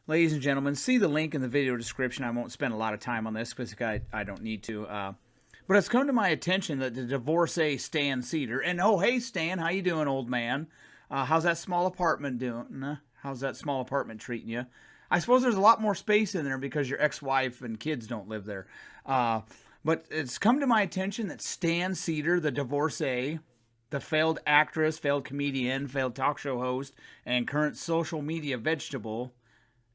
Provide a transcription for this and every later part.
Ladies and gentlemen, see the link in the video description. I won't spend a lot of time on this because I don't need to. But it's come to my attention that the divorcee Sam Seder, and oh, hey Stan, how you doing, old man? How's that small apartment doing? How's that small apartment treating you? I suppose there's a lot more space in there because your ex-wife and kids don't live there. But it's come to my attention that Sam Seder, the divorcee, the failed actress, failed comedian, failed talk show host, and current social media vegetable,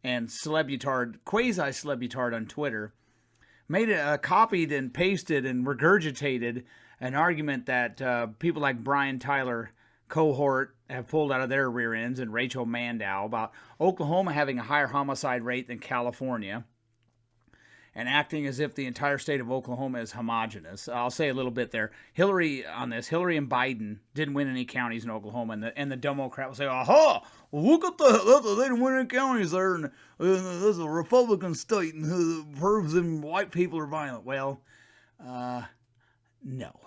and celebutard, quasi-celebutard on Twitter, copied and pasted and regurgitated an argument that people like Brian Tyler cohort have pulled out of their rear ends, and Rachel Mandow, about Oklahoma having a higher homicide rate than California, and acting as if the entire state of Oklahoma is homogenous. I'll say a little bit there. Hillary and Biden didn't win any counties in Oklahoma, and the Democrat will say, aha, look at that, they didn't win any counties there, and there's a Republican state, and it proves them white people are violent. Well, no.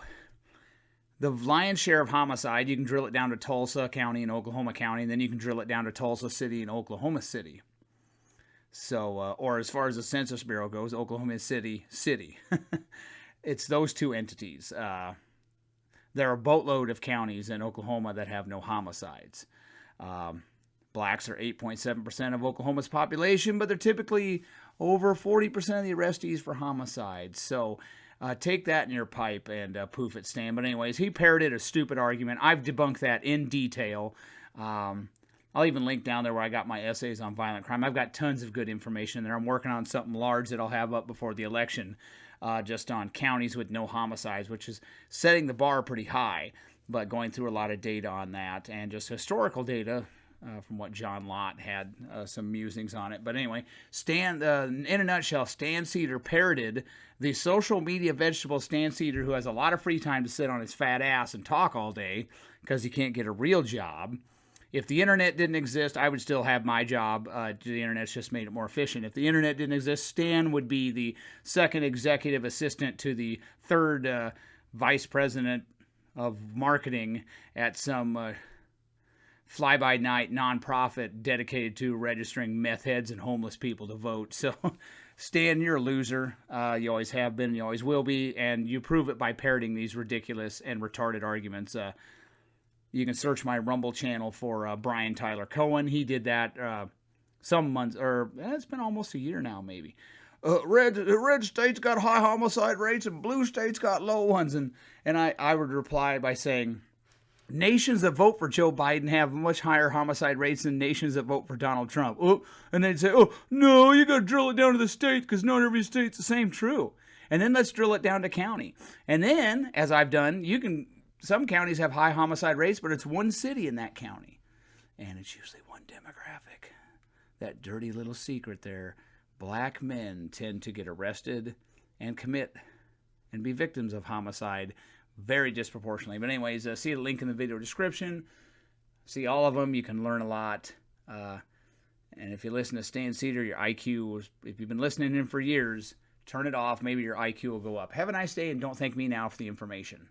The lion's share of homicide, you can drill it down to Tulsa County and Oklahoma County, and then you can drill it down to Tulsa City and Oklahoma City. So, or as far as the Census Bureau goes, Oklahoma City. It's those two entities. There are a boatload of counties in Oklahoma that have no homicides. Blacks are 8.7% of Oklahoma's population, but they're typically over 40% of the arrestees for homicides. So take that in your pipe and poof it, Stan. But anyways, he parroted a stupid argument. I've debunked that in detail. I'll even link down there where I got my essays on violent crime. I've got tons of good information there. I'm working on something large that I'll have up before the election, just on counties with no homicides, which is setting the bar pretty high, but going through a lot of data on that and just historical data from what John Lott had some musings on it. But anyway, in a nutshell, Sam Seder parroted the social media vegetable Sam Seder, who has a lot of free time to sit on his fat ass and talk all day because he can't get a real job. If the internet didn't exist, I would still have my job. The internet's just made it more efficient. If the internet didn't exist, Stan would be the second executive assistant to the third vice president of marketing at some fly-by-night nonprofit dedicated to registering meth heads and homeless people to vote. So, Stan, you're a loser. You always have been, you always will be, and you prove it by parroting these ridiculous and retarded arguments. You can search my Rumble channel for Brian Tyler Cohen. He did that some months, or it's been almost a year now, maybe. Red states got high homicide rates, and blue states got low ones. And I would reply by saying, nations that vote for Joe Biden have much higher homicide rates than nations that vote for Donald Trump. Oh, and they'd say, oh, no, you got to drill it down to the states because not every state's the same. True. And then let's drill it down to county. And then, as I've done, some counties have high homicide rates, but it's one city in that county. And it's usually one demographic. That dirty little secret there. Black men tend to get arrested and commit and be victims of homicide very disproportionately. But anyways, see the link in the video description. See all of them. You can learn a lot. And if you listen to Sam Seder, your IQ, if you've been listening to him for years, turn it off. Maybe your IQ will go up. Have a nice day, and don't thank me now for the information.